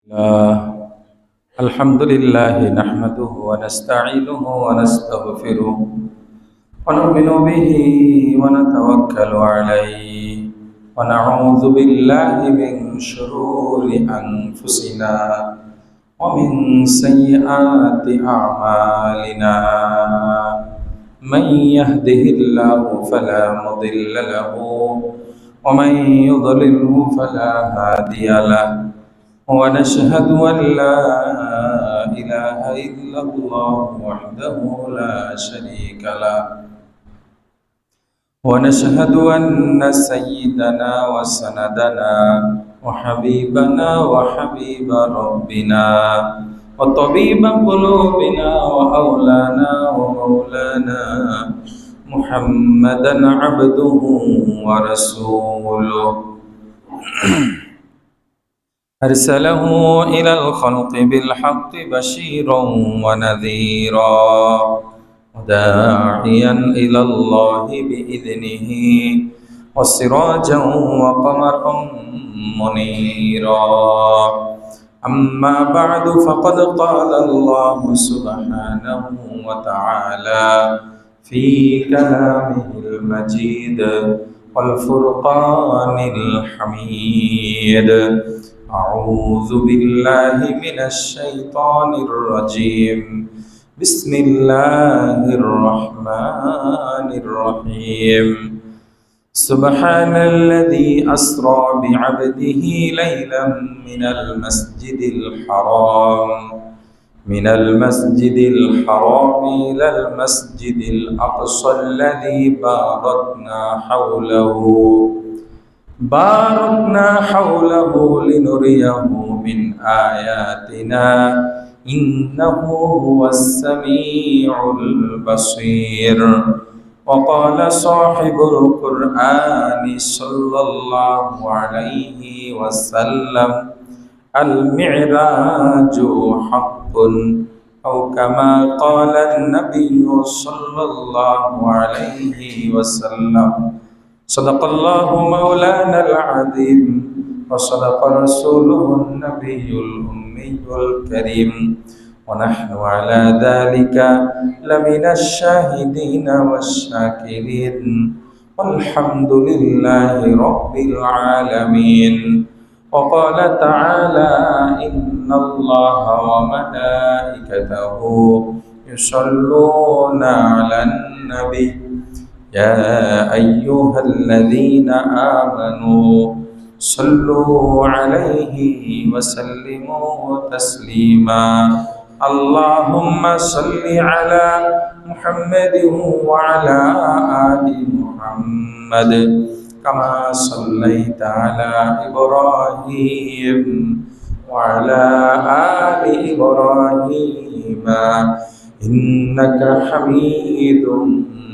الله. الحمد لله نحمده ونستعينه ونستغفره ونؤمن به ونتوكل عليه ونعوذ بالله من شرور أنفسنا ومن سيئات أعمالنا. من يهده الله فلا مضل له ومن يضلله فلا هادي له. ونشهد أن لا إله إلا الله وحده لا شريك له. ونشهد أن سيدنا وسندنا وحبيبنا وحبيب ربنا وطبيب قلوبنا وأولانا ومولانا محمدا عبده ورسوله أرسله إلى الخلق بالحق بشيرا ونذيرا وداعيا إلى الله بإذنه وسراجا وقمرا منيرا. أما بعد فقد قال الله سبحانه وتعالى في كلامه المجيد والفرقان الحميد: أعوذ بالله من الشيطان الرجيم. بسم الله الرحمن الرحيم. سبحان الذي أسرى بعبده ليلا من المسجد الحرام إلى المسجد الأقصى الذي باركنا حوله لنريه من آياتنا إنه هو السميع البصير. وقال صاحب القرآن صلى الله عليه وسلم: المعراج حق، أو كما قال النبي صلى الله عليه وسلم. صدق الله مولانا العظيم وصدق رسوله النبي الأمي الكريم، ونحن على ذلك لمن الشاهدين والشاكرين، والحمد لله رب العالمين. وقال تعالى: إن الله وملائكته يصلون على النبي يا أيها الذين آمنوا صلوا عليه وسلموا تسليما. اللهم صل على محمد وعلى آل محمد كما صليت على إبراهيم وعلى آل إبراهيم إنك حميد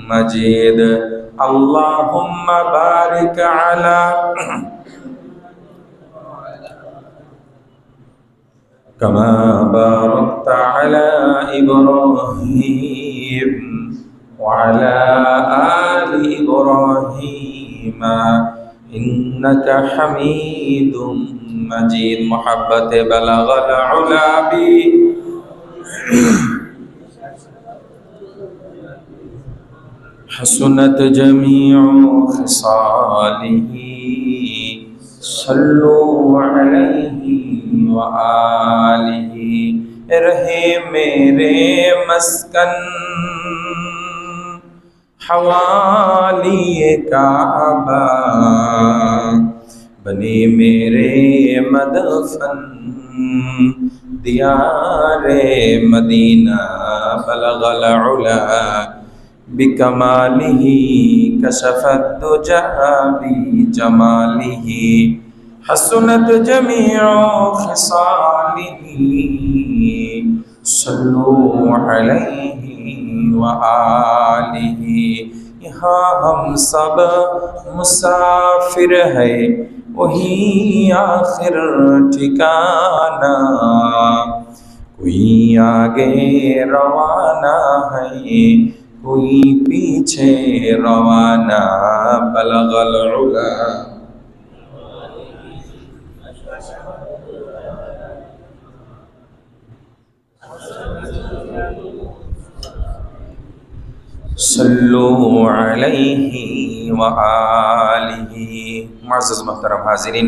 مجيد. اللهم بارك على كما باركت على إبراهيم وعلى آل إبراهيم إنك حميد مجيد. محبت بلغ العلا بي حسنت جميع خصاله صلوا عليه وآله. رہے میرے مسکن حوالی کعبہ، بنے میرے مدفن دیار مدینہ. بلغ العلا بكماله كشف الدجى بجماله حسنت جميع خصاله صلوا عليه وآله. یہاں ہم سب مسافر ہے، وہی آخر ٹھکانہ. کوئی آگے روانہ ہے، کوئی پیچھے روانہ. بلغ العلا সাল্লু আলাইহি ওয়া আলিহি। মুআজ্জাজ মুহতারাম হাজিরিন,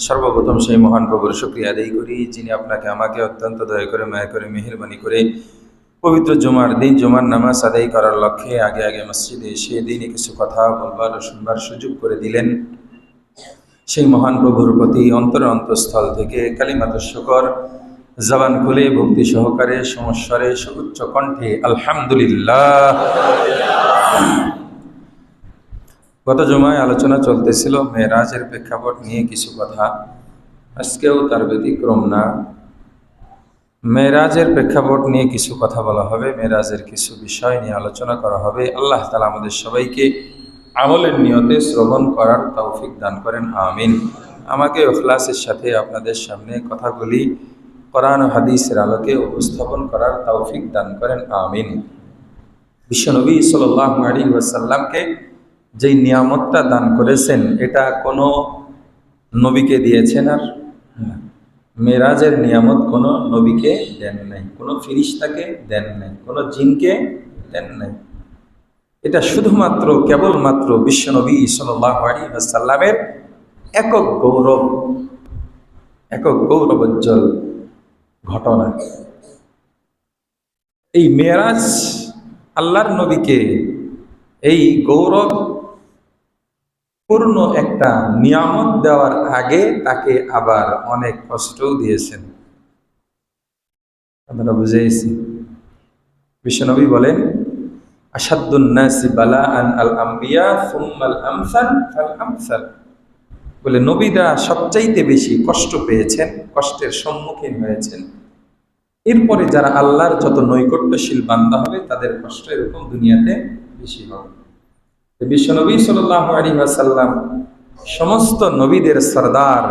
সর্বপ্রথম সেই মহান প্রভুর শুকরিয়া আদায় করি যিনি আপনাকে আমাকে অত্যন্ত দয়া করে মায়া করে মেহেরবানি করে পবিত্র জুমার দিন জুমার নামাজ আদায় করার লক্ষ্যে আগে আগে মসজিদে এসে দিনে কিছু কথা বলবার ও শুনবার সুযোগ করে দিলেন। সেই মহান প্রভুর প্রতি অন্তঃস্থল থেকে কালিমাতুশ শুকর জবান খুলে ভক্তি সহকারে সমস্বরে সুউচ্চ কণ্ঠে আলহামদুলিল্লাহ। গত জুমায় আলোচনা চলতেছিল মেরাজের প্রেক্ষাপট নিয়ে কিছু কথা, আজকেও তার ব্যতিক্রম না। মেরাজের প্রেক্ষাপট নিয়ে কিছু কথা বলা হবে, মেরাজের কিছু বিষয় নিয়ে আলোচনা করা হবে। আল্লাহ তাআলা আমাদের সবাইকে আমলের নিয়তে শ্রবণ করার তৌফিক দান করেন, আমিন। আমাকে ইখলাসের সাথে আপনাদের সামনে কথাগুলি কোরআন ও হাদিসের আলোকে উপস্থাপন করার তৌফিক দান করেন, আমিন। বিশ্বনবী সাল্লাল্লাহু আলাইহি ওয়াসাল্লামকে যেই নিয়ামতটা দান করেছেন এটা কোনো নবীকে দিয়েছেন আর মেরাজের নিয়ামত কোনো নবীকে দেন নাই, কোনো ফেরেশতাকে দেন নাই, কোনো জিনকে দেন নাই। এটা শুধুমাত্র কেবলমাত্র বিশ্বনবী সাল্লাল্লাহু আলাইহি ওয়াসাল্লামের একক গৌরবোজ্জ্বল ঘটনা। এই মেরাজ আল্লাহর নবীকে এই গৌরব পূর্ণ একটা নিয়ামত দেওয়ার আগে তাকে আবার অনেক কষ্টও দিয়েছেন। আপনারা বুঝেছি, বিশ্বনবী বলেন আশাদ্দুন নাসি বালাআন আল আম্বিয়া সুম্মাল আমসাল ফাল আমসাল। বলে নবীরা সবচাইতে বেশি কষ্ট পেয়েছেন, কষ্টের সম্মুখীন হয়েছেন। এরপরে যারা আল্লাহর যত নৈকট্যশীল বান্দা হবে তাদের কষ্ট এরকম দুনিয়াতে বেশি হবে। বিশ্বনবী সাল্লাল্লাহু আলাইহি ওয়াসাল্লাম সমস্ত নবীদের সরদার,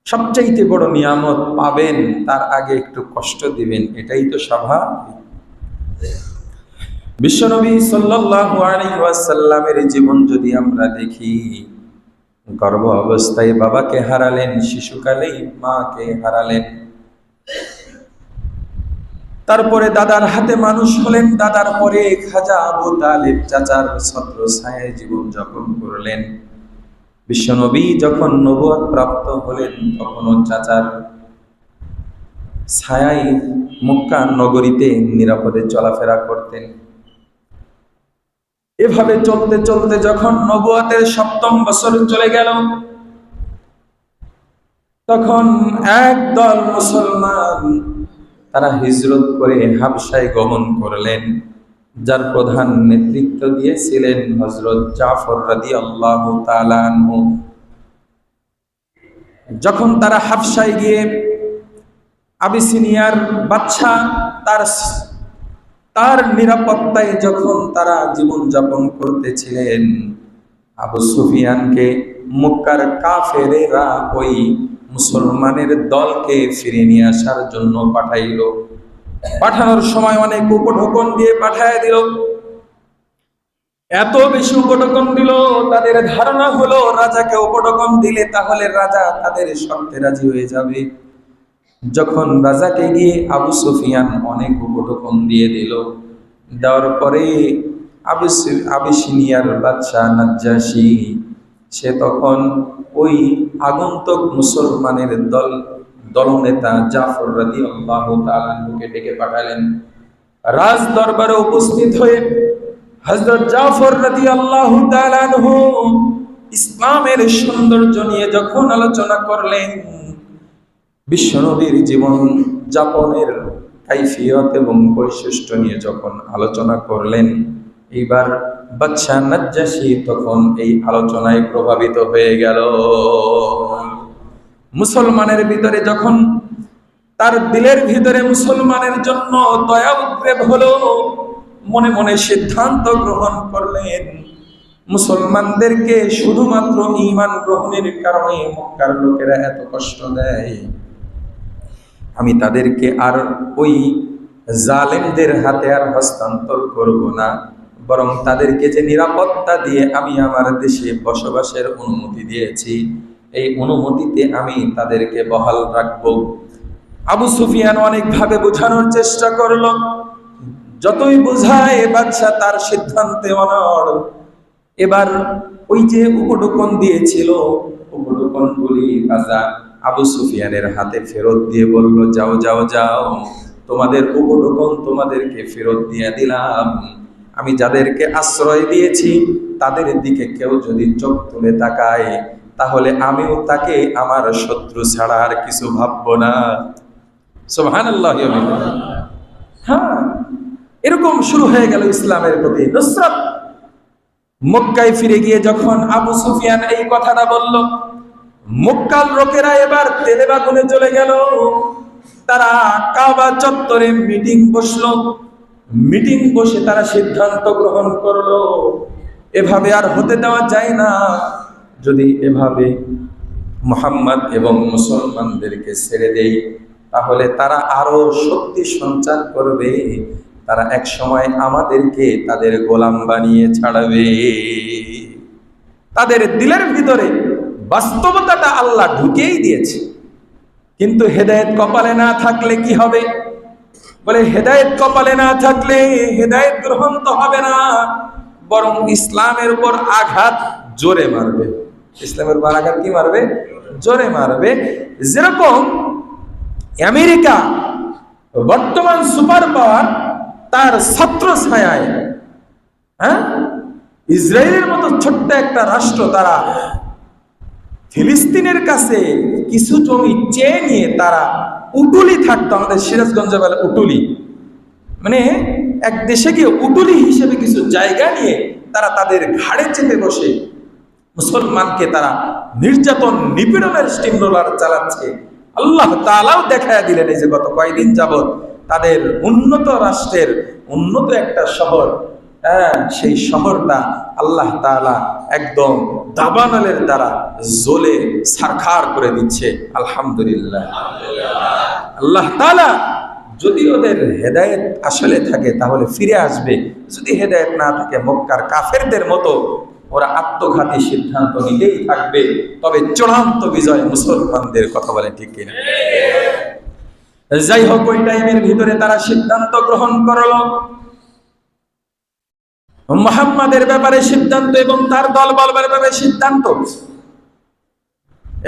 সবচাইতে বড় নিয়ামত পাবেন তার আগে একটু কষ্ট দিবেন, এটাই তো স্বাভাবিক। বিশ্বনবী সাল্লাল্লাহু আলাইহি ওয়াসাল্লামের জীবন যদি আমরা দেখি, গর্ভ অবস্থায় বাবাকে হারালেন, শিশুকালেই মাকে হারালেন, তারপরে দাদার হাতে মানুষ হলেন, দাদার পরে খাজা আবু তালেব চাচার ছত্র ছায়ায় জীবন যাপন করলেন। বিশ্বনবী যখন নবুয়ত প্রাপ্ত হলেন তখনও চাচার ছায়ায় মক্কা নগরীতে নিরাপদে চলাফেরা করতেন। এভাবে চলতে চলতে যখন নবুয়তের ৭ম বছর চলে গেল, তখন একদল মুসলমান তারা হিজরত করে হাবশায় গমন করলেন, যার প্রধান নেতৃত্ব দিয়েছিলেন হযরত জাফর রাদিয়াল্লাহু তাআলা আনহু। যখন তারা হাবশায় গিয়ে আবিসিনিয়ার বাদশা তার নিরাপত্তায় যখন তারা জীবন যাপন করতেছিলেন, আবু সুফিয়ানকে মক্কার কাফেরেরা ওই মুসলমানের দলকে ফিরে নিয়ে আসার জন্য পাঠাইল। পাঠানোর সময় অনেক উপঢৌকন দিয়ে পাঠায় দিল। এত বেশি উপঢৌকন দিল, তাদের ধারণা হলো রাজাকে উপঢৌকন দিলে তাহলে রাজা তাদের শর্তে রাজি হয়ে যাবে। যখন রাজাকে গিয়ে আবু সুফিয়ান অনেক উপঢৌকন দিয়ে দিল, দেওয়ার পরে আবিসিনিয়ার বাদশাহ নাজ্জাশী সে তখন ওই আগন্তুক মুসলমানের দলনেতা জাফর রাদিয়াল্লাহু তাআলা আনহুকে ডেকে পাঠালেন। রাজ দরবারে উপস্থিত হয়ে হযরত জাফর রাদিয়াল্লাহু তাআলা আনহু ইসলামের সৌন্দর্য নিয়ে যখন আলোচনা করলেন, বিশ্বনবীর জীবন যাপনের কাইফিয়ত এবং বৈশিষ্ট্য নিয়ে যখন আলোচনা করলেন, এইবার বাদশা নাজ্জাশী তখন এই আলোচনায় প্রভাবিত হয়ে গেল। মুসলমানের ভিতরে যখন তার দিলের ভিতরে মুসলমানের জন্য দয়া উদ্রেক হলো, মনে মনে সিদ্ধান্ত গ্রহণ করলেন মুসলমানদেরকে শুধুমাত্র ঈমান গ্রহণের কারণে মক্কার লোকেরা এত কষ্ট দেয়, আমি তাদেরকে আর ওই জালেমদের হাতে আর হস্তান্তর করব না, বরং তাদেরকে যে নিরাপত্তা দিয়ে আমি আমার দেশে বসবাসের অনুমতি দিয়েছি, এই অনুমতিতে আমি তাদেরকে বহাল রাখব। আবু সুফিয়ান অনেকভাবে বোঝানোর চেষ্টা করল, যতই বোঝায় বাদশা তার সিদ্ধান্তে অনড়। এবার ওই যে উপঢৌকন দিয়েছিল, উপঢৌকন গুলি রাজা আবু সুফিয়ানের হাতে ফেরত দিয়ে বলল, যাও যাও যাও, তোমাদের উপঢৌকন তোমাদেরকে ফেরত দিয়ে দিলাম। আমি যাদেরকে আশ্রয় দিয়েছি তাদের দিকে কেউ যদি চোখ তুলে তাকায়, তাহলে আমিও তাকে আমার শত্রু ছাড়া আর কিছু ভাববো না। সুবহানাল্লাহ। হ্যাঁ, এরকম শুরু হয়ে গেল ইসলামের প্রতি নুসরাত। মক্কায় ফিরে গিয়ে যখন আবু সুফিয়ান এই কথাটা বলল, মক্কার লোকেরা এবার তেলে বাগুনে চলে গেল। তারা কাবা চত্বরে মিটিং বসলো। মিটিং বসে তারা সিদ্ধান্ত গ্রহণ করলো, এভাবে আর হতে দেওয়া যায় না। যদি এভাবে মুহাম্মদ এবং মুসলমানদেরকে ছেড়ে দেই, তাহলে তারা আরো শক্তি সঞ্চার করবে। তারা এক সময় আমাদেরকে তাদের গোলাম বানিয়ে ছাড়বে। তাদের দিলের ভিতরে বাস্তবতাটা আল্লাহ ঢুকিয়েই দিয়েছে। কিন্তু হেদায়েত কপালে না থাকলে কি হবে? বলে হেদায়েত কপালে না থাকলে হেদায়েত গ্রহণ তো হবে না, বরং ইসলামের উপর আঘাত জোরে মারবে। ইসলামের উপর আঘাত কি মারবে? জোরে মারবে। যেরকম আমেরিকা বর্তমান সুপার পাওয়ার, তার ছত্র ছায়ায় ইসরায়েলের মতো ছোট্ট একটা রাষ্ট্র, তারা ফিলিস্তিনের কাছে কিছু জমি চেয়ে নিয়ে তারা উটুলি থাকতো। আমাদের সিরাজগঞ্জে বলে উটুলি, মানে এক দেশে গিয়ে উটুলি হিসেবে কিছু জায়গা নিয়ে তারা তাদের ঘাড়ে চেপে বসে মুসলমানকে তারা নির্যাতন নিপীড়নের স্টিম রোলার চালাচ্ছে। আল্লাহ তাআলাও দেখায়া দিলেন এই যে গত কয়েকদিন যাবত তাদের উন্নত রাষ্ট্রের উন্নত একটা শহর, সেই শহরটা আল্লাহ তাআলা একদম দাবানলের দ্বারা জ্বলে ছারখার করে দিচ্ছে। আলহামদুলিল্লাহ। আল্লাহ তাআলা যদি ওদের হেদায়েত আসলে থাকে তাহলে ফিরে আসবে, যদি হেদায়েত না থাকে মক্কার কাফেরদের মতো ওরা আত্মঘাতী সিদ্ধান্ত নিতেই থাকবে। তবে চূড়ান্ত বিজয় মুসলমানদের। কথা বলে ঠিক কিনা? যাই হোক, ওই টাইমের ভিতরে তারা সিদ্ধান্ত গ্রহণ করলো মুহাম্মাদের ব্যাপারে সিদ্ধান্ত এবং তার দলবলের ব্যাপারে সিদ্ধান্ত,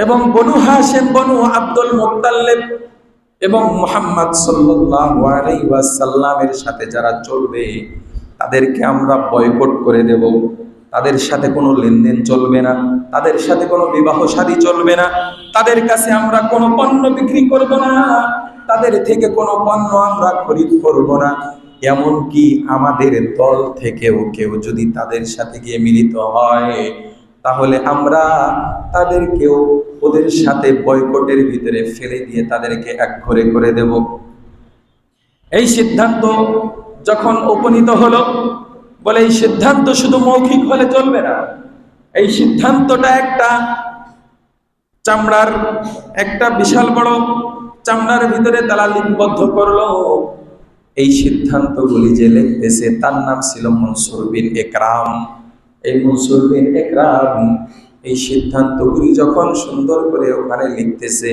এবং বনু হাশিম, বনু আব্দুল মুত্তালিব এবং মুহাম্মদ সাল্লাল্লাহু আলাইহি ওয়াসাল্লামের সাথে যারা চলবে তাদেরকে আমরা বয়কট করে দেব। তাদের সাথে কোনো লেনদেন চলবে না, তাদের সাথে কোনো বিবাহ শাদী চলবে না, তাদের কাছে আমরা কোনো পণ্য বিক্রি করব না, তাদের থেকে কোনো পণ্য আমরা খরিদ করব না। এমনকি আমাদের দল থেকেও কেউ যদি তাদের সাথে গিয়ে মিলিত হয় তাহলে আমরা তাদেরকেও ওদের সাথে বয়কটের ভিতরে ফেলে দিয়ে তাদেরকে একঘরে করে দেব। এই সিদ্ধান্ত যখন উপনীত হলো, বলে এই সিদ্ধান্ত শুধু মৌখিক হলে চলবে না, এই সিদ্ধান্তটা একটা চামড়ার, একটা বিশাল বড় চামড়ার ভিতরে তারা লিপিবদ্ধ করলো। এই সিদ্ধান্তগুলি যে লিখতেছে তার নাম ছিল মনসুর বিন ইকরাম। এই মনসুর বিন ইকরাম এই সিদ্ধান্তগুলি যখন সুন্দর করে ওখানে লিখতেছে,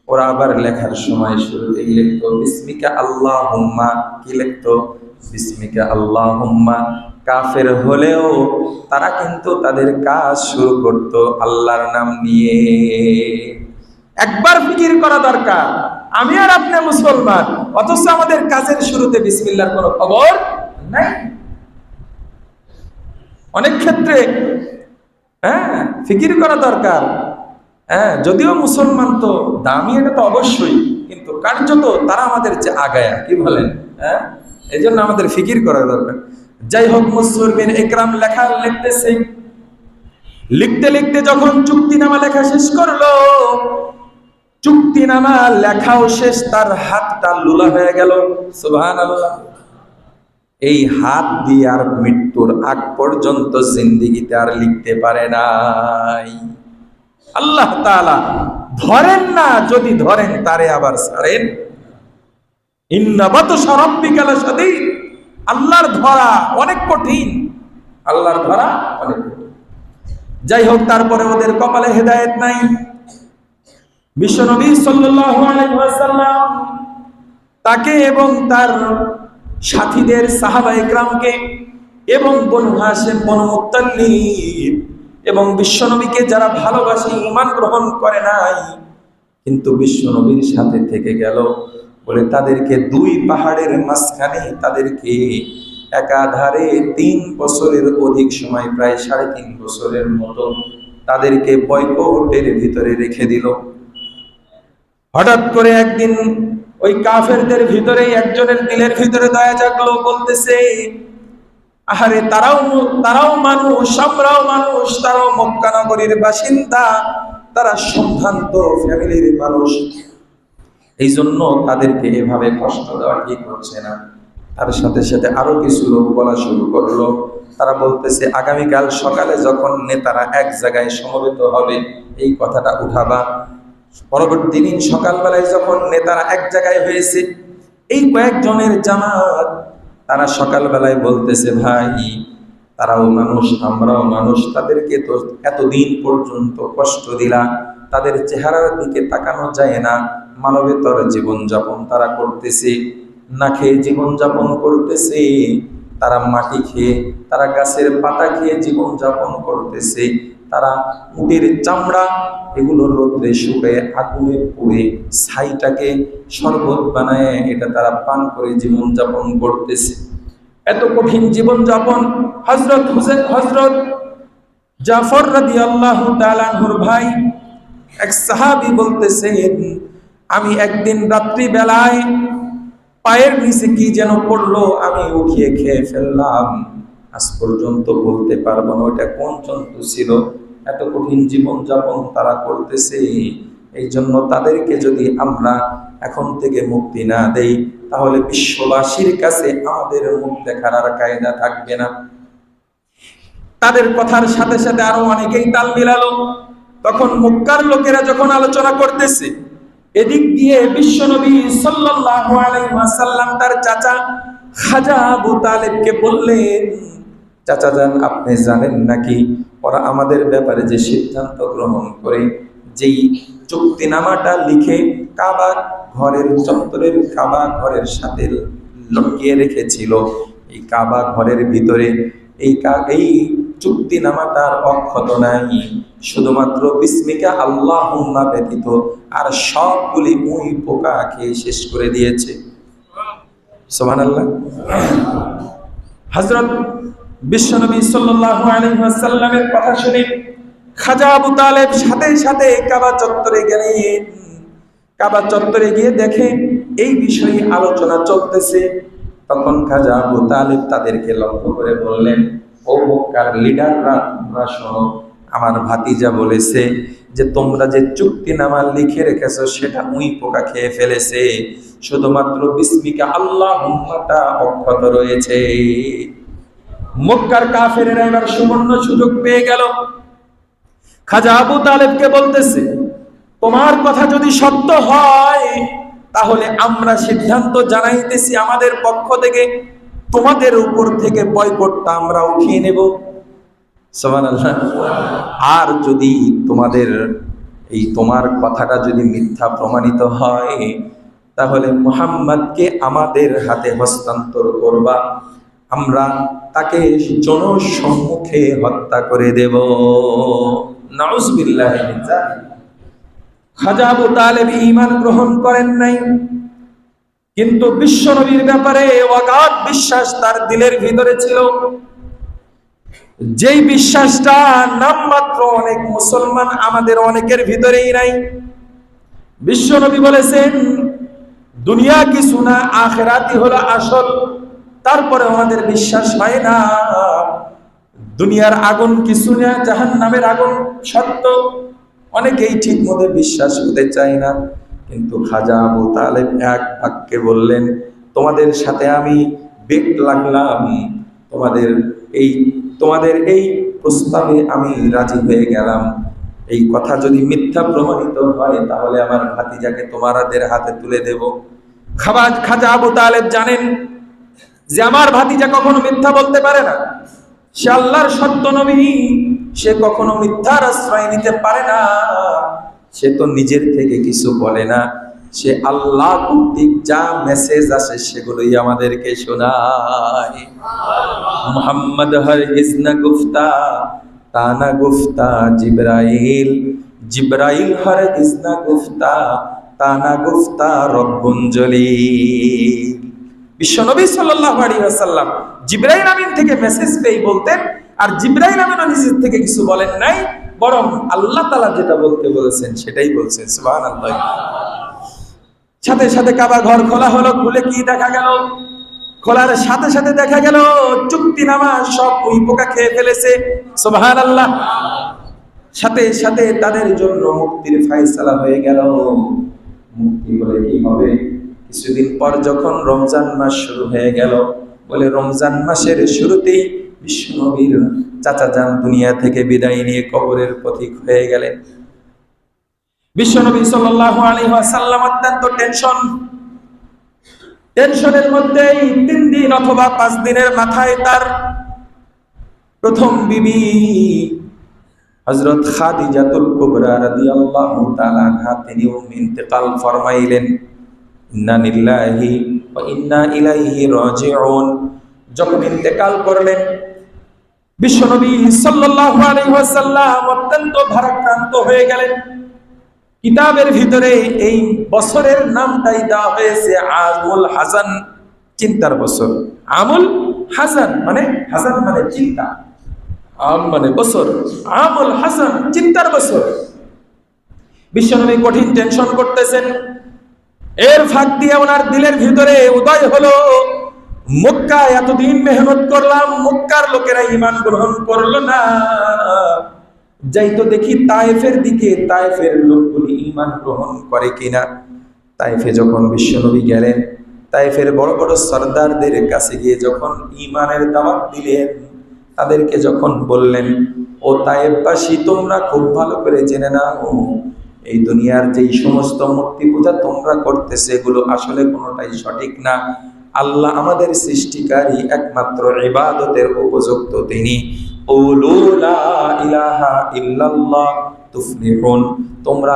ওরা আবার লেখার সময় শুরুতেই লিখতো বিসমিকা আল্লাহুম্মা। কি লিখতো? বিসমিকা আল্লাহুম্মা। কাফের হলেও তারা কিন্তু তাদের কাজ শুরু করতো আল্লাহর নাম নিয়ে। একবার ফিকির করা দরকার, আমি আর আপনি মুসলমান, অথচ আমাদের কাজের শুরুতে বিসমিল্লাহর কোনো খবর নাই। অনেক ক্ষেত্রে ফিকির করা দরকার। যদিও মুসলমান তো দামি, এটা তো অবশ্যই, কিন্তু কার্যত তারা আমাদের যে আগায়া, কি বলেন? এই জন্য আমাদের ফিকির করা দরকার। যাই হোক, মনসুর বিন ইকরাম লেখা লিখতেছে, লিখতে লিখতে যখন চুক্তিনামা লেখা শেষ করলো, চুক্তিনামা লেখাও শেষ, তার হাতটা লুলা হয়ে গেল। সুবহানাল্লাহ। এই হাত দিয়ে আর মৃত্যুর আগ পর্যন্ত জিন্দেগিতে আর লিখতে পারে নাই। আল্লাহ তাআলা ধরেন না, যদি ধরেন তারে আবার ছাড়েন। ইন্না বাতশা রাব্বিকা লাশাদীদ। আল্লাহর ধরা অনেক কঠিন, আল্লাহর ধরা অনেক কঠিন। যাই হোক, তারপরে ওদের কপালে হেদায়েত নাই। বিশ্বনবী সাল্লাল্লাহু আলাইহি ওয়াসাল্লাম তাকে এবং তার সাথীদের সাহাবায়ে কেরামকে এবং বনু হাশিম বনু মুত্তালিব এবং বিশ্বনবীকে যারা ভালোবাসে ঈমান গ্রহণ করে নাই কিন্তু বিশ্বনবীর সাথে থেকে গেল, বলে তাদেরকে দুই পাহাড়ের মাঝখানে তাদেরকে একাধারে 3 বছরের অধিক সময়, প্রায় 3.5 বছরের মতো তাদেরকে বয়কটের ভিতরে রেখে দিল। হঠাৎ করে একদিন ওই কাফেরদের ভিতরে একজনের দিলের ভিতরে দয়া জাগলো, বলতেছে আহারে তারাও মানুষ, আমরাও মানুষ, তারাও মক্কা নগরীর বাসিন্দা, তারা সম্ভ্রান্ত ফ্যামিলির মানুষ, এই জন্য তাদেরকে এভাবে কষ্ট দেওয়া ঠিক হচ্ছে না। তার সাথে সাথে আরো কিছু লোক বলা শুরু করলো, তারা বলতেছে আগামীকাল সকালে যখন নেতারা এক জায়গায় সমবেত হবে এই কথাটা উঠাবা। পরবর্তী দিন সকালবেলায় যখন নেতারা এক জায়গায় হয়েছে, এই কয়েকজনের জামাত, তারা সকালবেলায় বলতেছে ভাই তারাও মানুষ, আমরাও মানুষ, তাদেরকে তো এতদিন পর্যন্ত কষ্ট দিলা, তাদের চেহারার দিকে তাকানো যায় না, মানবেতর জীবনযাপন তারা করতেছে, না খেয়ে জীবনযাপন করতেছে, তারা মাটি খেয়ে, তারা গাছের পাতা খেয়ে জীবনযাপন করতেছে, তারা উটের চামড়া এগুলো রোদ্রে শুকিয়ে আগুনে পুড়ে ছাইটাকে শরবত বানায় এটা তারা পান করে জীবনযাপন করতেছে। এত কঠিন জীবনযাপন। হযরত জাফর রাদিয়াল্লাহু তাআলা আনহুর ভাই এক সাহাবী বলতেছেন, আমি একদিন রাত্রি বেলায় পায়ের নিচে কি যেন পড়লো, আমি উঠিয়ে খেয়ে ফেললাম, আজ পর্যন্ত বলতে পারবো না ওটা কোন জন্তু ছিল। এত কঠিন জীবনযাপন তারা করতেছে, এই জন্য তাদেরকে যদি আমরা এখন থেকে মুক্তি না দেই তাহলে বিশ্ববাসীর কাছে আমাদের মুখ দেখার আর কায়দা থাকবে না। তাদের কথার সাথে সাথে আরো অনেকেই তাল মিলালো। তখন মক্কার লোকেরা যখন আলোচনা করতেছে, এদিক দিয়ে বিশ্বনবী সাল্লাল্লাহু আলাইহি ওয়াসাল্লাম তার চাচা খাজা আবু তালেবকে বললেন, চাচা যান আপনি জানেন নাকি ওরা আমাদের ব্যাপারে যে সিদ্ধান্ত গ্রহণ করে, যেই চুক্তিনামাটা লিখে কাবা ঘরের চত্বরের কাবা ঘরের সাথে লটকিয়ে রেখেছিল, এই কাবা ঘরের ভিতরে এই চুক্তিনামাটার অক্ষত নাই, শুধুমাত্র বিসমিকা আল্লাহুম্মা ব্যতীত আর সবগুলি উই পোকা খেয়ে শেষ করে দিয়েছে। সুবহানাল্লাহ। হযরত বিশ্বনবী সাল্লাল্লাহু আলাইহি ওয়াসাল্লামের কথা শুনে খাজা আবু তালেব সাথে সাথে কাবা চত্বরে গেলেন। কাবা চত্বরে গিয়ে দেখে এই বিষয়ে আলোচনা চলতেছে। তখন খাজা আবু তালেব তাদেরকে লক্ষ্য করে বললেন, ও মক্কার লিডাররা, তোমরা শোনো, আমার ভাতিজা বলেছে যে তোমরা যে চুক্তিনামা লিখে রেখেছো সেটা উই পোকা খেয়ে ফেলেছে, শুধুমাত্র বিসমিকা আল্লাহুম্মাটা অক্ষত রয়েছে। মক্কার কাফেরেরা এবার সুবর্ণ সুযোগ পেয়ে গেল। খাজা আবু তালেবকে বলতেছে, তোমার কথা যদি সত্য হয় তাহলে আমরা সিদ্ধান্ত জানাইতেছি আমাদের পক্ষ থেকে, তোমাদের উপর থেকে বয়কটটা আমরা উঠিয়ে নেব। সুবহানাল্লাহ। আর যদি তোমার কথাটা যদি মিথ্যা প্রমাণিত হয় তাহলে মুহাম্মদকে আমাদের হাতে হস্তান্তর করবা, আমরা তাকে জনসম্মুখে হত্যা করে দেব। নাউযুবিল্লাহি মিন যালিক। খাজা আবু তালেব ঈমান গ্রহণ করেন নাই, কিন্তু বিশ্বনবীর ব্যাপারে অগাধ বিশ্বাস তার দিলের ভিতরে ছিল, যেই বিশ্বাসটা নামমাত্র অনেক মুসলমান আমাদের অনেকের ভিতরেই নাই। বিশ্বনবী বলেছেন দুনিয়া কিছু না, আখিরাতই হলো আসল। তারপরে আমাদের বিশ্বাস হয় না দুনিয়ার আগুন কিছু না, জাহান্নামের আগুন সত্য। অনেকেই ঠিক মতো বিশ্বাস করতে চায় না, কিন্তু খাজা আবু তালেব এক বাক্যে বললেন, তোমাদের সাথে আমি বেক লাগলাম, তোমাদের এই প্রস্তাবে আমি রাজি হয়ে গেলাম। এই কথা যদি মিথ্যা প্রমাণিত হয় তাহলে আমার ভাতিজাকে তোমাদের হাতে তুলে দেব। খাজা আবু তালেব জানেন যে আমার ভাতিজা কখনো মিথ্যা বলতে পারে না, সে আল্লাহর সত্য নবী, সে কখনো মিথ্যার আশ্রয় নিতে পারে না, সে তো নিজের থেকে কিছু বলে না। সে আল্লাহ কর্তৃক যা মেসেজ আসে সেগুলোই আমাদেরকে শোনায়। মোহাম্মদ হরগিজ না গুফতা তা না গুফতা জিবরাইল, জিবরাইল হরগিজ না গুফতা তা না গুফতা রব্বুন জলিল। বিশ্বনবী সাল্লাল্লাহু আলাইহি ওয়াসাল্লাম জিবরাইল আমিন থেকে মেসেজ পেয়ে বলতেন, আর জিবরাইল আমিন নিজে থেকে কিছু বলেন নাই, বরং আল্লাহ তাআলা যেটা বলতে বলেছেন সেটাই বলছেন। সুবহানাল্লাহ। সাথে সাথে কাবা ঘর খোলা হলো, খুলে কি দেখা গেল? খোলার সাথে সাথে দেখা গেল চুক্তিনামা সব ওই পোকা খেয়ে ফেলেছে। সুবহানাল্লাহ। সাথে সাথে তাদের জন্য মুক্তির ফয়সালা হয়ে গেল। মুক্তি বলে কি হবে? কিছুদিন পর যখন রমজান মাস শুরু হয়ে গেল, বলে রমজান মাসের শুরুতেই বিশ্বনবীর চাচা যান দুনিয়া থেকে বিদায় নিয়ে কবরের পথিক হয়ে গেলেন। বিশ্বনবী সাল্লাল্লাহু আলাইহি ওয়াসাল্লাম অত্যন্ত টেনশনের মধ্যেই 3 দিন অথবা 5 দিনের মাথায় তার প্রথম বিবি হযরত খাদিজাতুল কুবরা রাদিয়াল্লাহু তাআলা আনহা তিনি ইন্তেকাল ফরমাইলেন। ইন্না লিল্লাহি ওয়া ইন্না ইলাইহি রাজিউন। যখন ইন্তেকাল করলেন বিশ্বনবী সাল্লাল্লাহু আলাইহি ওয়াসাল্লাম অত্যন্ত ভারাক্রান্ত হয়ে গেলেন। কিতাবের ভিতরে এই বছরের নামটাই দেওয়া হয়েছে আমুল হাজান, চিন্তার বছর। আমুল হাজান মানে, হাজান মানে চিন্তা, আম মানে বছর, আমুল হাসান চিন্তার বছর। বিশ্বনবী কঠিন টেনশন করতেছেন। এর ফাঁক দিয়ে ওনার দিলের ভিতরে উদয় হলো, মক্কা এতদিন মেহনত করলাম, মক্কার লোকেরা ঈমান গ্রহণ করলো না, যাই তো দেখি তায়েফের দিকে, তায়েফের লোকগুলি ঈমান গ্রহণ করে কিনা। তায়েফে যখন বিশ্বনবী গেলেন, তায়েফের বড় বড় সরদারদের কাছে গিয়ে যখন ঈমানের দাওয়াত দিলেন, তাদেরকে যখন বললেন, ও তায়েফবাসী তোমরা খুব ভালো করে জেনে নাও, এই দুনিয়ার যেই সমস্ত মূর্তি পূজা তোমরা করতেছে এগুলো আসলে কোনোটাই সঠিক না। আল্লাহ আমাদের সৃষ্টিকারী, একমাত্র ইবাদতের উপযুক্ত তিনি। কুলু লা ইলাহা ইল্লাল্লাহ তুফলিহুন। তোমরা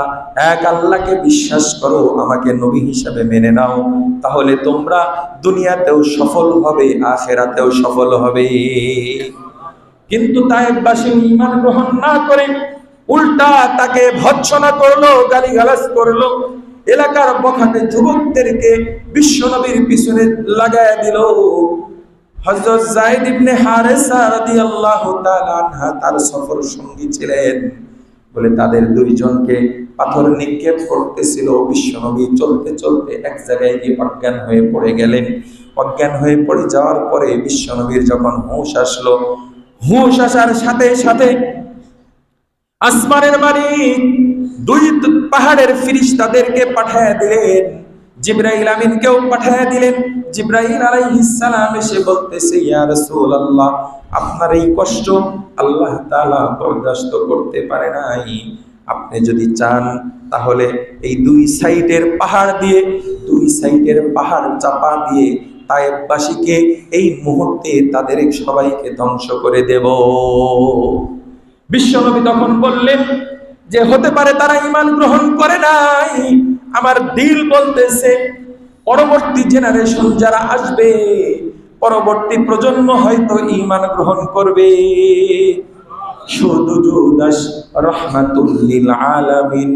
এক আল্লাহকে বিশ্বাস করো, আমাকে নবী হিসাবে মেনে নাও, তাহলে তোমরা দুনিয়াতেও সফল হবে, আখিরাতেও সফল হবে। কিন্তু তায়েফবাসী ঈমান গ্রহণ না করে উল্টা তাকে ভৎসনা করলো, গালিগালাজ করলো। এলাকার বখাটে যুবকদেরকে বিশ্বনবীর পিছনে লাগায় দিল। হযরত যায়েদ ইবনে হারেসা রাদিয়াল্লাহু তাআলা আনহা তার সফর সঙ্গী ছিলেন বলে তাদের 2 জনকে পাথর নিক্ষেপ করতেছিল। বিশ্বনবী চলতে চলতে এক জায়গায় গিয়ে অজ্ঞান হয়ে পড়ে গেলেন। অজ্ঞান হয়ে পড়ে যাওয়ার পরে বিশ্বনবীর যখন হুঁশ আসলো, হুঁশ আসার সাথে সাথে আসমানের মালিক 2 পাহাড়ের ফেরেশতাদেরকে পাঠিয়ে দিলেন, জিবরাইল আমিনকেও পাঠিয়ে দিলেন। জিবরাইল আলাইহিস সালাম এসে বলতেছে, ইয়া রাসূলুল্লাহ, আপনার এই কষ্ট আল্লাহ তাআলা বরদাস্ত করতে পারে নাই। আপনি যদি চান তাহলে এই 2 সাইডের পাহাড় দিয়ে, 2 সাইডের পাহাড় চাপা দিয়ে তায়েফবাসীকে এই মুহূর্তে তাদের সবাইকে ধ্বংস করে দেব। বিশ্বনবী তখন বললেন যে হতে পারে তারা ঈমান গ্রহণ করে নাই, আমার দিল বলতেছে পরবর্তী জেনারেশন যারা আসবে, পরবর্তী প্রজন্ম হয়তো ঈমান গ্রহণ করবে। শুধু জুদাস রাহমাতুল লিল আলামিন,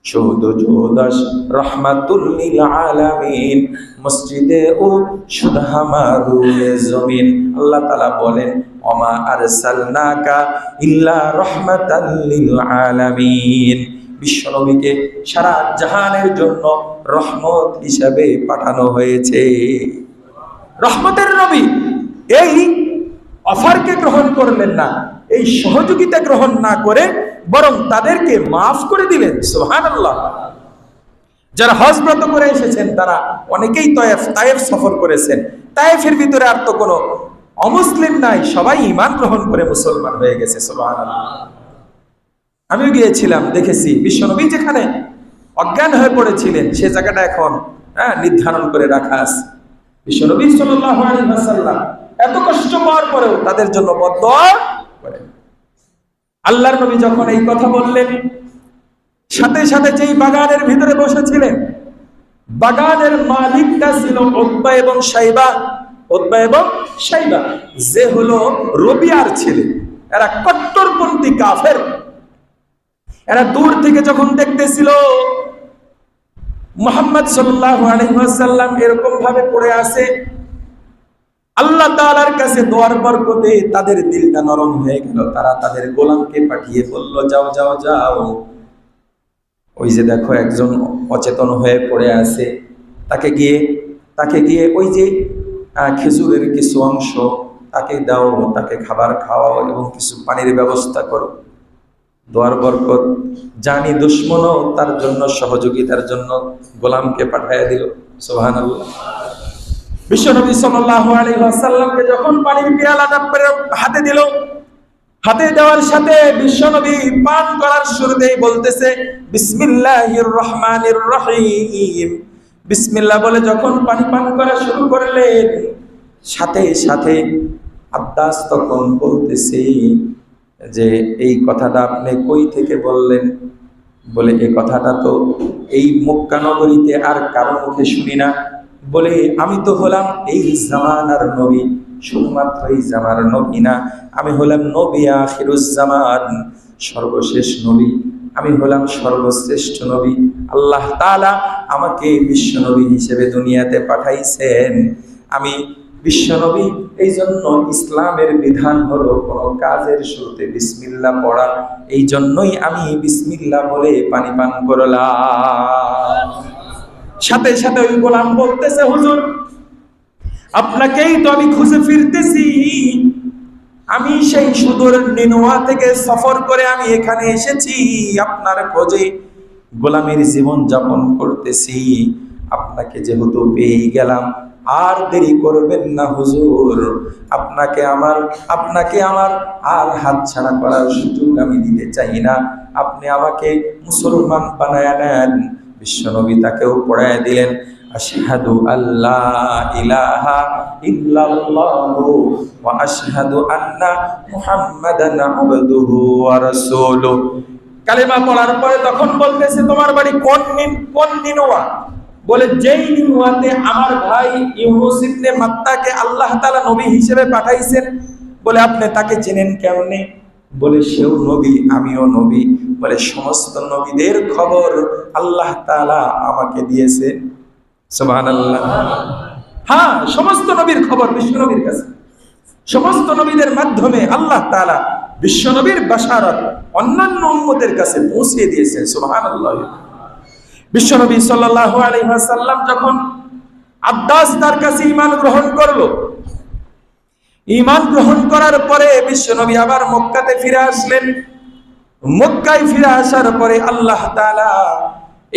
শুধু জুদাস রাহমাতুল লিল আলামিন, মসজিদে ও শুধু হামারুয়ে জমিন। আল্লাহ তাআলা বলেন, ওমা আরসালনাকা ইল্লা রাহমাতাল লিল আলামিন। বিশ্বনবীকে সারা জাহানের জন্য রহমত হিসাবে পাঠানো হয়েছে। রহমতের নবী এই অফারকে গ্রহণ করলেন না, এই সহযোগিতা গ্রহণ না করে বরং তাদেরকে মাফ করে দিলেন। সুবহানাল্লাহ। যারা হজ ব্রত করে এসেছেন তারা অনেকেই তায়েফ সফর করেছেন। তায়েফের ভিতরে আর তো কোনো অমুসলিম নাই, সবাই ঈমান গ্রহণ করে মুসলমান হয়ে গেছে। সুবহানাল্লাহ। আমিও গিয়েছিলাম, দেখেছি বিশ্বনবী যেখানে অজ্ঞান হয়ে পড়েছিলেন সে জায়গাটা এখন নির্ধারণ করে রাখা আছে। বিশ্বনবী সাল্লাল্লাহু আলাইহি ওয়াসাল্লাম এত কষ্ট পাওয়ার পরেও তাদের জন্য বদদোয়া করেন। আল্লাহর নবী যখন এই কথা বললেন, সাথে সাথে যেই বাগানের ভিতরে বসেছিলেন বাগানের মালিকটা ছিল উতবা এবং শাইবা। উতবা এবং শাইবা যে হলো রবিয়ার ছেলে, এরা কট্টরপন্থী কাফের। এরা দূর থেকে যখন দেখতেছিল মুহাম্মদ সাল্লাল্লাহু আলাইহি ওয়াসাল্লাম এরকম ভাবে পড়ে আছে, আল্লাহ তাআলার কাছে দোয়ার বরকতে তাদের দিলটা নরম হয়ে গেল। তারা তাদের গোলামকে পাঠিয়ে বলল, যাও যাও যাও, ওই যে দেখো একজন অচেতন হয়ে পড়ে আছে, তাকে গিয়ে ওই যে খেজুরের কিছু অংশ তাকে দাও, তাকে খাবার খাওয়াও এবং কিছু পানির ব্যবস্থা করো। দোয়ার বরকত, জানি দুশ্মনও তার জন্য সহযোগিতার জন্য গোলামকে পাঠিয়ে দিল। সুবহানাল্লাহ। বিশ্বনবী সাল্লাল্লাহু আলাইহি ওয়াসাল্লামকে যখন পানির পেয়ালাটা হাতে দিল, হাতে দেওয়ার সাথে বিশ্বনবী পান করার শুরুতেই বলতেছে বিসমিল্লাহির রহমানির রহিম। বিসমিল্লাহ বলে যখন পানি পান করা শুরু করলেন, সাথে সাথে আব্বাস তখন বলতেছে যে এই কথাটা আপনি কই থেকে বললেন? বলে এই কথাটা তো এই মক্কা নগরীতে আর কারো মুখে শুনি না। বলে আমি তো হলাম এই জামানার নবী, শুধুমাত্র এই জামার নবী না, আমি হলাম নবী আখিরুজ জামান, সর্বশেষ নবী, আমি হলাম সর্বশ্রেষ্ঠ নবী। আল্লাহ তাআলা আমাকে বিশ্ব নবী হিসেবে দুনিয়াতে পাঠাইছেন। আমি বিশ্ব নবী, এই জন্য ইসলামের বিধান হলো কোনো কাজের শুরুতে বিসমিল্লাহ পড়া। এই জন্যই আমি বিসমিল্লাহ বলে পানি পান করলাম। সাথে সাথে ওই গোলাম বলতেছে, হুজুর আপনাকেই তো আমি খুঁজে ফিরতেছি, আমি সেই সুদূর নিনোয়া থেকে সফর করে আমি এখানে এসেছি আপনার খোঁজে, গোলামের জীবন যাপন করতেছি। আপনাকে যেহেতু পেয়ে গেলাম, আর দেরি করবেন না হুজুর, আপনাকে আমার আর হাতছাড়া করার সুযোগ আমি দিতে চাই না, আপনি আমাকে মুসলমান বানায়া নেন। বিশ্বনবী তাকেও পড়ায় দিলেন, আশহাদু আল্লা ইলাহা ইল্লাল্লাহু ওয়া আশহাদু আন্না মুহাম্মাদান আবদুহু ওয়া রাসূলুহু। কালেমা পড়ার পরে তখন বলতেছে, তোমার বাড়ি কোন নিনোয়া? বলে যেই নিনোয়াতে আমার ভাই ইউনুস ইবনে মাত্তাকে আল্লাহ তাআলা নবী হিসেবে পাঠাইছেন। বলে আপনি তাকে চেনেন কেমনে? বলে সেও নবী, আমিও নবী। বলে সমস্ত নবীদের খবর আল্লাহ তাআলা আমাকে দিয়েছেন। সুবহানাল্লাহ। হ্যাঁ, সমস্ত নবীর খবর বিশ্ব নবীর কাছে, সমস্ত নবীদের মাধ্যমে আল্লাহ তাআলা বিশ্ব নবীর বাশারত অন্যান্য উম্মতের কাছে পৌঁছে দিয়েছেন। সুবহানাল্লাহ। বিশ্ব নবী সাল্লাল্লাহু আলাইহি ওয়াসাল্লাম যখন আব্বাস তার কাছে ঈমান গ্রহণ করলো, ঈমান গ্রহণ করার পরে বিশ্ব নবী আবার মক্কাতে ফিরে আসলেন। মক্কায় ফিরে আসার পরে আল্লাহ তাআলা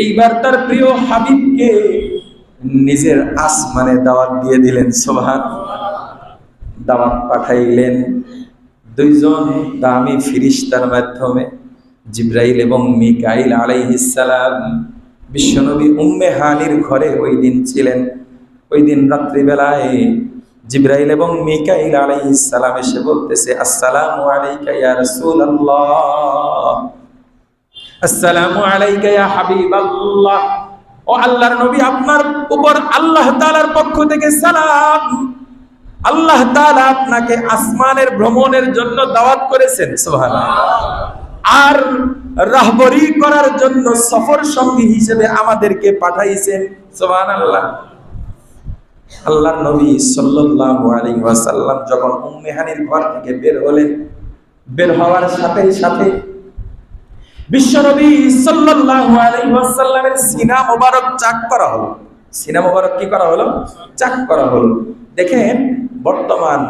এইবার তার প্রিয় হাবিবকে নিজের আসমানে দাওয়াত দিয়ে দিলেন। সুবহানাল্লাহ। দাওয়াত পাঠাইলেন দুইজন দামি ফেরেশতার মাধ্যমে, জিবরাইল এবং মিকাইল আলাইহিস সালাম। বিশ্বনবী উম্মে হানির ঘরে ওই দিন ছিলেন। ওই দিন রাত্রিবেলায় জিবরাইল এবং মিকাইল আলাইহিস সালাম এসে বলতেছে, আসসালামু আলাইকা ইয়া রাসূলুল্লাহ, আসসালামু আলাইকা ইয়া হাবিবাল্লাহ। ও আল্লাহর নবী, আপনার উপর আল্লাহ তাআলার পক্ষ থেকে সালাম। আল্লাহ তাআলা আপনাকে আসমানের ভ্রমণের জন্য দাওয়াত করেছেন। সুবহানাল্লাহ। আর রাহবরি করার জন্য সফর সঙ্গী হিসেবে আমাদেরকে পাঠাইছেন। সুবহানাল্লাহ। আল্লাহর নবী সাল্লাল্লাহু আলাইহি ওয়াসাল্লাম যখন উম্মে হানির ঘর থেকে বের হলেন, বের হওয়ার সাথে সাথে বিশ্বনবী সাল্লাল্লাহু আলাইহি ওয়াসাল্লামের সিনা মোবারক চাক করা হলো। সিনা মোবারক কি করা হলো? চাক করা হলো। দেখেন, বর্তমান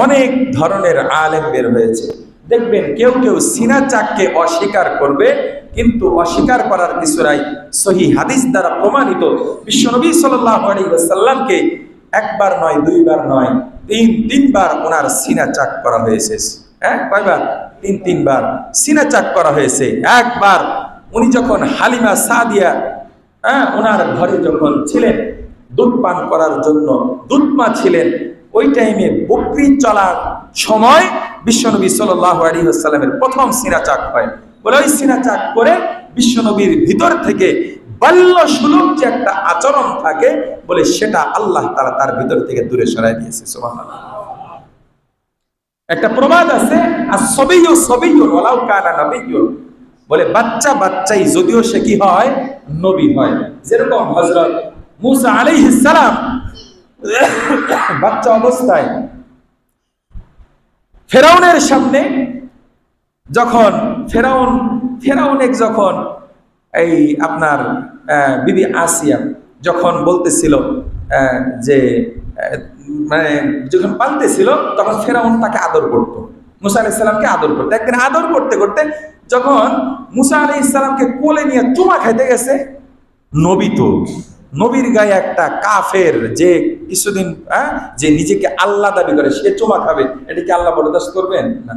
অনেক ধরনের আলেম বের হয়েছে। দেখবেন কেউ কেউ সিনা চাককে অস্বীকার করবে, কিন্তু অস্বীকার করার কিছু নাই। সহিহ হাদিস দ্বারা প্রমাণিত বিশ্বনবী সাল্লাল্লাহু আলাইহি ওয়াসাল্লামকে একবার নয়, দুইবার নয়, তিনবার ওনার সিনা চাক করা হয়েছে। হ্যাঁ, কয়বার? তিনবার সিনা চাক করা হয়েছে। একবার উনি যখন হালিমা সাদিয়া ওনার ঘরে যখন ছিলেন, দুধ পান করার জন্য দুধমা ছিলেন, ওই টাইমে বকরি চলার সময় বিশ্বনবী সাল্লাল্লাহু আলাইহি ওয়াসাল্লামের প্রথম সিনা চাক হয়। বলে ওই সিনা চাক করে বিশ্বনবীর ভিতর থেকে বাল্য সুলভ যে একটা আচরণ থাকে, বলে সেটা আল্লাহ তাআলা তার ভিতর থেকে দূরে সরাই দিয়েছে। সুবহানাল্লাহ। একটা প্রবাদ আছে, as-sabiyyu sabiyyun ওয়ালাউ কানা নাবিয়্যুন, বলে বাচ্চা বাচ্চাই যদিও সে কি হয়, নবী হয়। যেরকম হযরত মূসা আলাইহিস সালাম বাচ্চা অবস্থায় ফেরাউনের সামনে যখন ফেরাউনের যখন এই আপনার বিবি আসিয়া যখন বলতেছিল যে মানে যখন পালতেছিল, তখন ফেরাউন তাকে আদর করত, মুসা আলাইহিস সালামকে আদর করতো। একদিন আদর করতে করতে যখন মুসা আলাইহিস সালামকে কোলে নিয়ে চুমা খাইতে গেছে, নবী তো নবীর গায়ে একটা কাফের যে কিছুদিন যে নিজেকে আল্লাহ দাবি করে, সে চুমা খাবে, এটা কি আল্লাহ বরদাস্ত করবেন? না।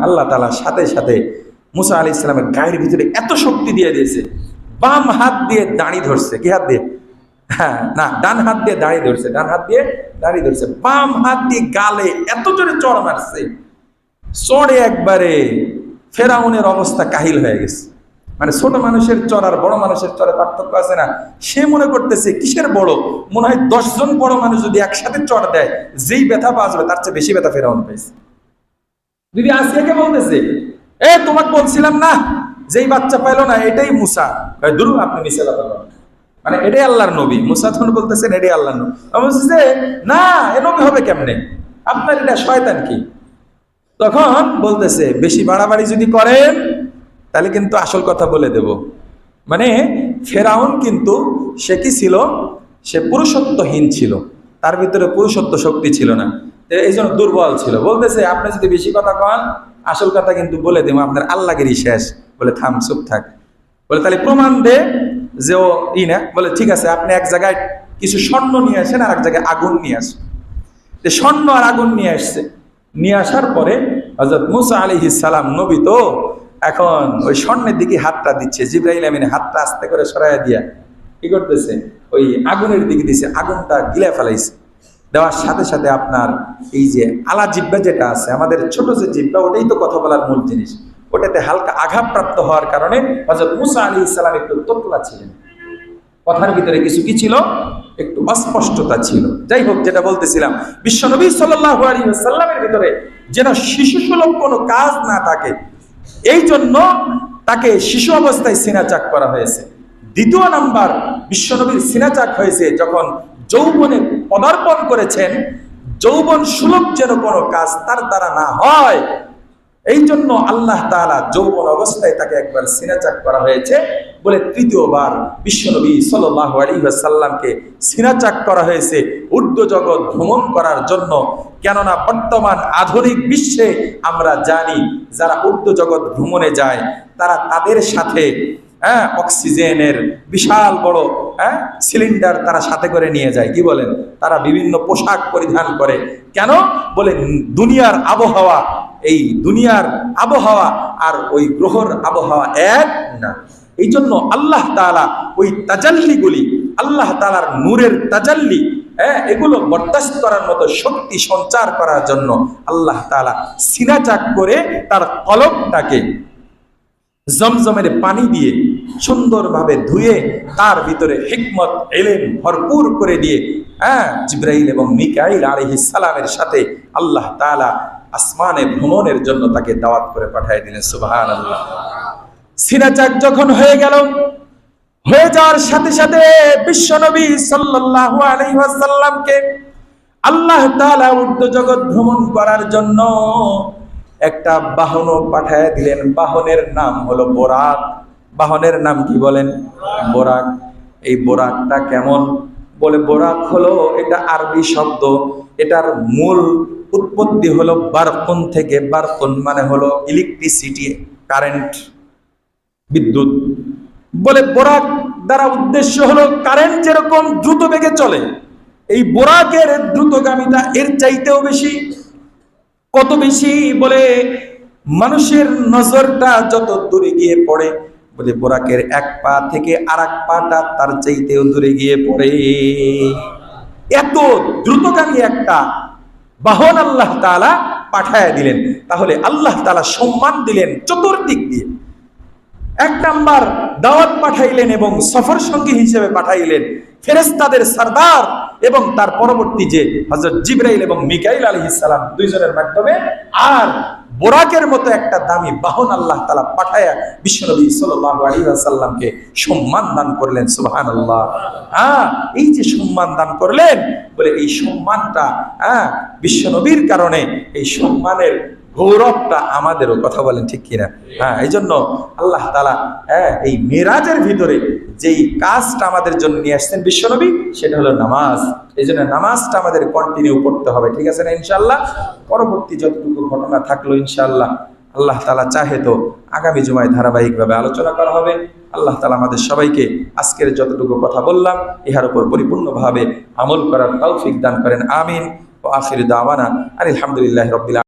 আল্লাহ তাআলা সাথে সাথে মুসা আলাইহিস সালামের গায়ের ভিতরে এত শক্তি দিয়ে দিয়েছে, বাম হাত দিয়ে দাড়ি ধরছে। কি হাত দিয়ে? না, ডান হাত দিয়ে দাড়ি ধরছে, ডান হাত দিয়ে দাড়ি ধরছে, বাম হাত দিয়ে গালে এত জোরে চড় মারছে, চড়ে একবারে ফেরাউনের অবস্থা কাহিল হয়ে গেছে। মানে ছোট মানুষের চর আর বড় মানুষের চরে পার্থক্য আছে না? সে মনে করতেছে কিসের বড়, মনে হয় 10 জন বড় মানুষ যদি একসাথে চর দেয়, যেই ব্যথা পাওয়া তার চেয়ে বেশি ব্যথা ফেরাউন পাইছে। দিদি আসিয়াকে বলতেছে, তোমাকে বলছিলাম না যেই বাচ্চা পাইলো না এটাই মুসা। দুরু, আপনি মিশে কথা বলেন, মানে এটাই আল্লাহর নবী। মুসা তখন বলতেছেন এটাই আল্লাহর নবী। আমি বলছি যে না, এ নবী হবে কেমনে, আপনার এটা শয়তান কি? তখন বলতেছে বেশি বাড়াবাড়ি যদি করেন তাহলে কিন্তু আসল কথা বলে দেব। মানে ফেরাউন কিন্তু সে কি ছিল, সে পুরুষত্বহীন ছিল, তার ভিতরে পুরুষত্ব শক্তি ছিল না, এই জন্য দুর্বল ছিল। বলতেছে আপনি যদি বেশি কথা কন, আসল কথা কিন্তু বলে দেবো, আপনার আল্লাহগিরি শেষ। বলে থাম, চুপ থাক। বলে তাহলে প্রমাণ দে যে ও না। বলে ঠিক আছে, আপনি এক জায়গায় কিছু স্বর্ণ নিয়ে আসেন, আর এক জায়গায় আগুন নিয়ে আসেন। স্বর্ণ আর আগুন নিয়ে আসছে, নিয়ে আসার পরে হযরত মূসা আলাইহিস সালাম নবী তো এখন ওই স্বর্ণের দিকে হাতটা দিচ্ছে, জিবরাইল আমিন হাতটা আস্তে করে সরাইয়া দিয়া কি করতেছে, ওই আগুনের দিকে দিছে, আগুনটা গিলে ফেলাইছে। দেওয়ার সাথে সাথে আপনার এই যে আলা জিব্বা যেটা আছে, আমাদের ছোট যে জিব্বা, ওটাই তো কথা বলার মূল জিনিস, ওটাতে হালকা আঘাতপ্রাপ্ত হওয়ার কারণে হযরত মূসা আলাইহিস সালাম একটু তোতলা ছিলেন, কথার ভিতরে কিছু কি ছিল, একটু অস্পষ্টতা ছিল। যাই হোক, যেটা বলতেছিলাম, বিশ্বনবী সাল্লাল্লাহু আলাইহি ওয়াসাল্লামের ভিতরে যেন শিশুসুলভ কোনো কাজ না থাকে, এই জন্য তাকে শিশু অবস্থায় সিনাচাক করা হয়েছে। দ্বিতীয় নাম্বার, বিশ্বনবীর সিনাচাক হয়েছে যখন যৌবনে পদার্পণ করেছেন, যৌবন সুলভ যেন কোনো কাজ তার দ্বারা না হয়, এই জন্য আল্লাহ তাআলা যৌবন অবস্থায় তাকে একবার সিনাচাক করা হয়েছে। বলে তৃতীয়বার বিশ্বনবী সাল্লাল্লাহু আলাইহি ওয়াসাল্লামকে সিনাচাক করা হয়েছে ঊর্ধ্ব জগৎ ভ্রমণ করার জন্য। কেননা বর্তমান আধুনিক বিশ্বে আমরা জানি, যারা ঊর্ধ্ব জগৎ ভ্রমণে যায় তারা তাদের সাথে অক্সিজেনের বিশাল বড় সিলিন্ডার তারা সাথে করে নিয়ে যায়। কি বলেন? তারা বিভিন্ন পোশাক পরিধান করে। কেন? বলে দুনিয়ার আবহাওয়া, এই দুনিয়ার আবহাওয়া আর ওই গ্রহর আবহাওয়া এক না। এই জন্য আল্লাহ তাআলা ওই তাজাল্লিগুলি, আল্লাহ তাআলার নূরের তাজাল্লি, এগুলো বরদাস্ত করার মতো শক্তি সঞ্চার করার জন্য আল্লাহ তাআলা সিনাচাক করে তার কলবটাকে জমজমের পানি দিয়ে সুন্দরভাবে ধুয়ে তার ভিতরে হিকমত ইলম ভরপুর করে দিয়ে জিবরাইল এবং মিকাইল আলাইহিস সালামের সাথে আল্লাহ তাআলা আসমানে ভ্রমণের জন্য তাকে দাওয়াত করে পাঠিয়ে দিলেন। সুবহানাল্লাহ। সিনাচাক যখন হয়ে গেল, হয়ে যাওয়ার সাথে সাথে বিশ্বনবী সাল্লাল্লাহু আলাইহি ওয়াসাল্লামকে আল্লাহ তাআলা ঊর্ধ্ব জগৎ ভ্রমণ করার জন্য একটা বাহনও পাঠিয়ে দিলেন। বাহনের নাম হলো বোরাক। বাহনের নাম কি বলেন? বোরাক। এই বোরাকটা কেমন? বলে বোরাক হলো, এটা আরবি শব্দ, এটার মূল উৎপত্তি হলো বারকুন থেকে। বারকুন মানে হলো ইলেকট্রিসিটি, কারেন্ট, বিদ্যুৎ। বলে বোরাক দ্বারা উদ্দেশ্য হলো কারেন্ট যেরকম দ্রুত বেগে চলে, এই বোরাকের দ্রুতগামিতা এর চাইতেও বেশি। কত বেশি? বলে মানুষের নজরটা যত দূরে গিয়ে পড়ে, বলে বোরাকের এক পা থেকে আর এক পাটা তার চাইতেও দূরে গিয়ে পড়ে। এত দ্রুতগামী একটা বাহন আল্লাহ তাআলা পাঠায় দিলেন। তাহলে আল্লাহ তাআলা সম্মান দিলেন চতুর্দিক দিয়ে। এক নাম্বার দাওয়াত পাঠাইলেন এবং সফর সঙ্গী হিসেবে পাঠাইলেন ফেরেশতাদের সরদার এবং তার পরবর্তী যে হযরত জিবরাইল এবং মিকাইল আলাইহিস সালাম দুইজনের মাধ্যমে, আর বোরাকের মতো একটা দামি বাহন আল্লাহ তাআলা পাঠায়া বিশ্বনবী সাল্লাল্লাহু আলাইহি ওয়াসাল্লামকে সম্মান দান করলেন। সুবহানাল্লাহ। এই যে সম্মান দান করলেন, বলে এই সম্মানটা বিশ্বনবীর কারণে, এই সম্মানের গৌরবটা আমাদেরও, কথা বলেন ঠিক কিনা? এই জন্য আল্লাহ তাআলা এই মেরাজের ভিতরে যেই কাজটা আমাদের জন্য নিয়ে আসছেন বিশ্বনবী, সেটা হলো নামাজ। এই জন্য নামাজটা আমাদের কন্টিনিউ করতে হবে, ঠিক আছে না ইনশাআল্লাহ? পরবর্তী যতটুকু ঘটনা থাকলো ইনশাআল্লাহ আল্লাহ তাআলা চাহে তো আগামী জুমায় ধারাবাহিকভাবে আলোচনা করা হবে। আল্লাহ তাআলা আমাদের সবাইকে আজকের যতটুকু কথা বললাম ইহার উপর পরিপূর্ণভাবে আমল করার তৌফিক দান করেন। আমিন। ওয়া আখিরু দাওয়ানা আলহামদুলিল্লাহি রাব্বিল